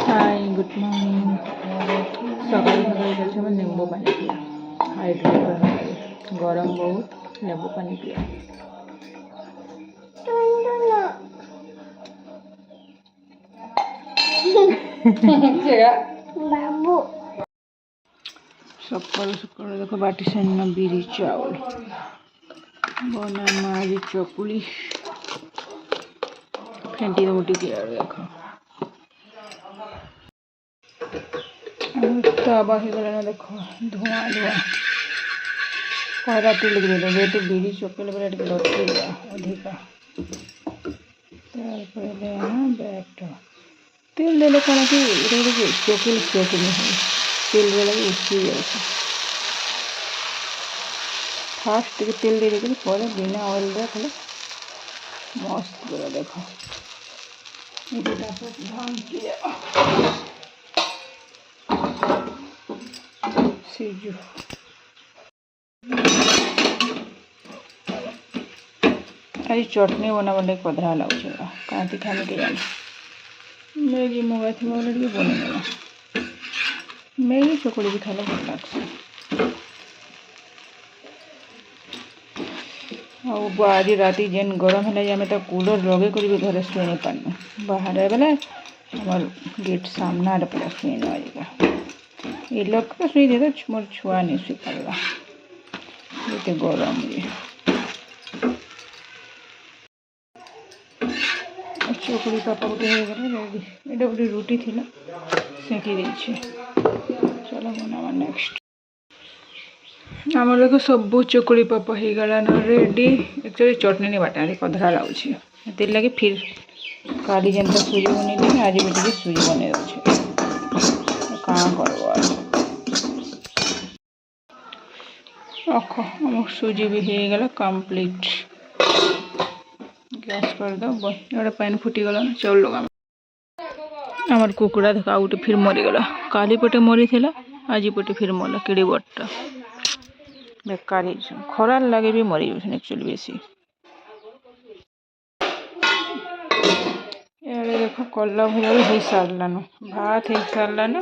High, good morning. সকাল সকাল গেছে আমার লেবু পানি পিয়া, হাইড্রেট হয়ে গেছে। গরম বহুত, লেবু পানি পিয়া। বাবু সকাল সকাল দেখো বাটি সান্য বিরি চাউল বনা মারি চকুলি ফেন্টি দেবো টিকে। আর দেখো তাবা হয়ে গেল না, দেখো ধোঁয়া ধোঁয়া। কয়রা তেল দিয়ে দেবো, যেহেতু বিড়ি চকুলি বলে এটাকে লটকে দেওয়া অধিকা। তারপরে দেওয়া ব্যাগটা তেল দিলে কেন কি এটা দেখি চকুল চকুলি হয়, তেল দিলে উঠিয়ে যাচ্ছে। ফার্স্ট থেকে তেল দিয়ে রেখেছি, পরে বিনা অয়েল দেওয়া তাহলে মস্ত করে দেখো সিজু। ଆଜି ଚଟନି ବନାବାର୍ ପଧରା ଲାଗୁଛି, କାଁତି ଖାଇମି କେଜାଣି। ମ୍ୟାଗି ମଗାଇଥିବା ବୋଲେ ଟିକେ ବନେଇଦେବା। ମ୍ୟାଗି ଚକୁଳି ବି ଖାଇଲେ ଭଲ ଲାଗ୍ସି। ଆଉ ଆଜି ରାତି ଯେନ୍ ଗରମ ହେଲା ଯେ ଆମେ ତ କୁଲର ଲଗେଇ କରି ବି ଘରେ ଶୁଇ ନାଇଁ ପାରନୁ। ବାହାରେ ବେଲେ ଆମର ଗେଟ୍ ସାମ୍ନାରେ ପୁରା ଶୁଇନୁ। ଆଜିକା ଏ ଲୋକ ଶୁଇ ଦେଇତ ମୋର ଛୁଆ ନେଇ ଶୁଇ ପାରିଲା, ଏତେ ଗରମ ଯେ। ଚକୁଳି ପାପା ଗୋଟେ ହେଇଗଲା ରେଡ଼ି। ଏଇଟା ଗୋଟେ ରୁଟି ଥିଲା, ସେକି ଦେଇଛି। ଚलो ବନାବା ନେକ୍ସଟ। ଆମର ଦେଖ ସବୁ ଚକୁଳି ପାପ ହେଇଗଲାନ ରେଡ଼ି। ଏକ୍ଚୁଆଲି ଚଟନି ନେଇ ବାଟା ପଧରା ଲାଗୁଛି, ସେଥିର୍ଲାଗି ଫିର୍ କାଲି ଯେନ୍ତା ସୁଜି ବନେଇଦେବି ଆଜି ବି ଟିକେ ସୁଜି ବନେଇ ଦେଉଛି। କାଣା କରବ ଅଖ ଆମ ସୁଜି ବି ହେଇଗଲା କମ୍ପ୍ଲିଟ୍। ଗ୍ୟାସ୍ କରିଦେବ। ଏଇଟା ପାଣି ଫୁଟିଗଲା, ଚାଉଳ ଲଗାମ। আমার কুকুরা দেখো ଆଉ ଗୋଟେ ଫିର୍ ମରିଗଲା। କାଲି ପଟେ ମରିଥିଲା, ଆଜି ପଟେ ଫିର୍ ମରିଲା। କିଡ଼ି ବଟଟା ବେକାର ହେଇଛି, ଖରାର ଲାଗେ ବି ମରିଯାଉଛନ୍ତି ଆକ୍ଚୁଆଲି ବେଶୀ। ଇଆଡ଼େ ଦେଖ କଲରା ଭଜା ବି ହେଇସାରିଲାନ, ଭାତ ହେଇସାରିଲାନ।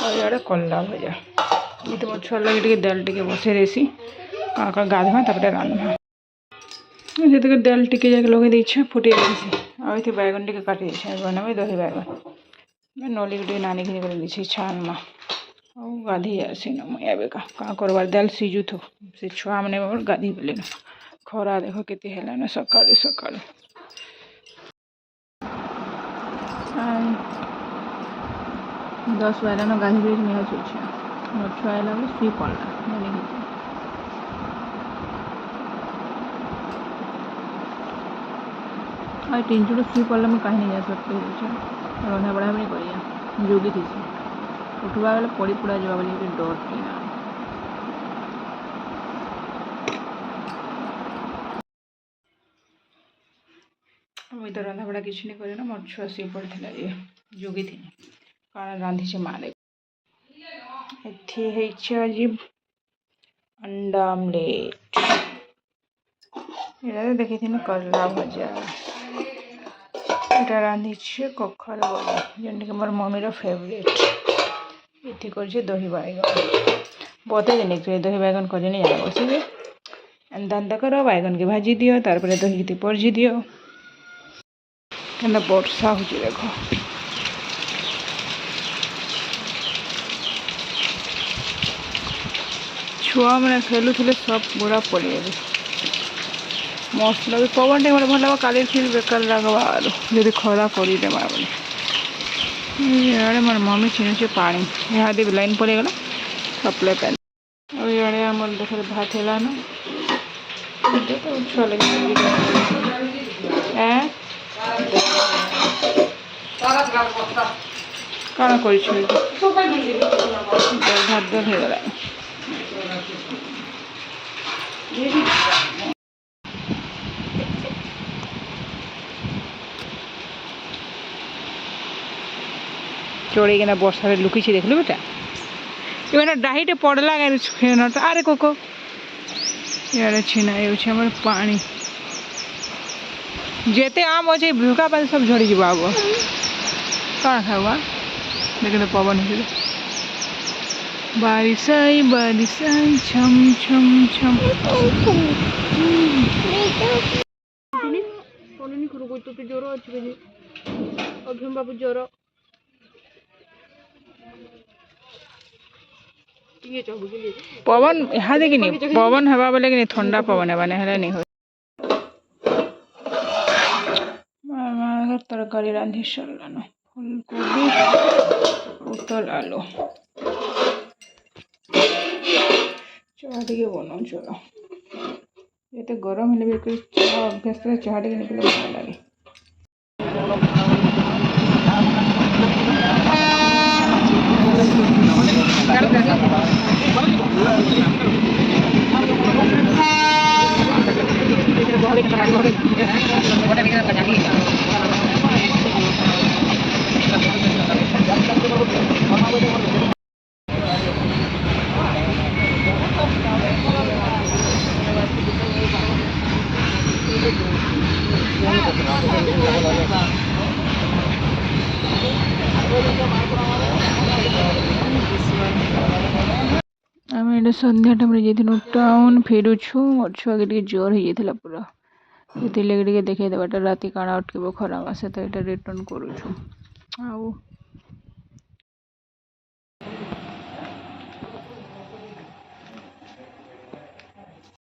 ଆଉ ଇଆଡ଼େ କଲରା ଭଜା। ଏଇତ ମୋ ଛୁଆ ଲାଗି ଟିକେ ଦାଲ ଟିକେ ବସେଇ ଦେସି, କାଣା ଗାଧମା ତାପରେ ରାନ୍ଧମା। ଯେତିକି ଦାଲ ଟିକେ ଯାଇକି ଲଗେଇ ଦେଇଛେ, ଫୁଟେଇ ଦେଇଛି। ଆଉ ଏଠି ବାଇଗଣ ଟିକେ କାଟି ଦେଇଛେ, ବନାବି ଦହି ବାଇଗଣ। ନଲି ଟିକେ ନାନି ଘିନି କରି ଦେଇଛି ଛାଣମା। ଆଉ ଗାଧେଇ ଆସିନ ମୁଇଁ ଏବେକା କାଣା କରବାର, ଦାଲ ସିଝୁଥୁ। ସେ ଛୁଆମାନେ ଗାଧେଇ ପଡ଼ିଲେନ। ଖରା ଦେଖ କେତେ ହେଲାନ ସକାଳୁ ସକାଳୁ। 10 ବାଜିଲାନ, ଗାଧେଇ ପଡ଼ିକି ନିଆ ଶୋଇଛି। ମୋ ଛୁଆ ଆଇଲା ବେଲେ ଶୁଇ ପଡ଼ିଲା। ଆଉ ତିନଜୁଡ଼ ଶୁଇ ପଡ଼ିଲା, ମୁଁ କାହିଁ ନେଇ ସତ ହେଇଯାଉଛି। ରନ୍ଧା ବଢ଼ା ବି କରିବା ଯୋଗୀ ଥିସି, ଉଠବା ବେଲେ ପଡ଼ି ପୁଡ଼ା ଯିବା ବୋଲି ଗୋଟେ ଡରଟି ନା। ମୁଇଁ ତ ରନ୍ଧା ବଢ଼ା କିଛି ନାଇଁ କରିନ, ମୋର ଛୁଆ ଶୁଇ ପଡ଼ିଥିଲା ଯେ ଯୋଗୀଥିନି। କାଣା ରାନ୍ଧିଛି ମା ଲାଗି। ଏଠି ହେଇଛି ଆଜି ଅଣ୍ଡା ଆମଲେଟ୍। ଏଇଟା ଦେଖିଥିନି କଲରା ଭଜା। এটা রাঁধিছে কଖাରୁ বড়ি, যেটাকি আমার মম্মির ফেভারিট। এটি করছে দহি বাইগন। বতে দিন একটু দহি বাইগন করে নিয়ে যাবো বসে যে এনতা কর, বাইগনকে ভাজি দিও, তারপরে দহিকে পরজি দিও। কেন বর্ষা হচ্ছে দেখো। ছুয়া মানে খেলুলে সব গুড়া পড়ে যাবে। মস্ত লাগে পবন टे मतलब भल काली फिर बेकार लगवा यदि खरा करदेमा बोले। इे मोर मम्मी छीनुचे पानी, यहाँ भी लाइन पड़ेगला सप्लाई पानी। और इे आम देख भात है न छुआ लगे कण कर भात हो गला। चढ़े किना बर्षा लुकिछे देखलु बेटा, ଏମାନେ ଡାହିଟେ ପଡ଼ିଲା ଗାଈ ଫେନଟା ଆରେ କୋକ ଇଆଡ଼େ ଛିନା ହେଉଛି ଆମର ପାଣି ଯେତେ ଆମ୍ ଅଛେ ଭୁକା ପାଣି ସବୁ ଝଡ଼ିଯିବ ଆଗ କ'ଣ ଖାଇବା ଦେଖନ୍ତୁ ପବନ ହେଇଯିବ ବାରିଶାଇ ଛମ୍ ଛମ୍ ଛମ୍ ଜ୍ୱର ଅଛି ଅଭିମ ବାବୁ ଜ୍ୱର पवन यहाँ देखी पवन हवा बोले कि ठंडा पवन हवा नहीं हो तरकारी रांधि सारान फूलकोबी पोटल आलू चाह टे बनाऊ चलो ये गरम हेल्ले भी चाह अभ्यास चाह टे निकले भल लगे आम ये संध्या टाइम टाउन फेरुछु मोर छुआ के जोर हो जाता पूरा ये देखे देवाटा राति काण अटक खराब आसे तो ये रिटर्न करुछु।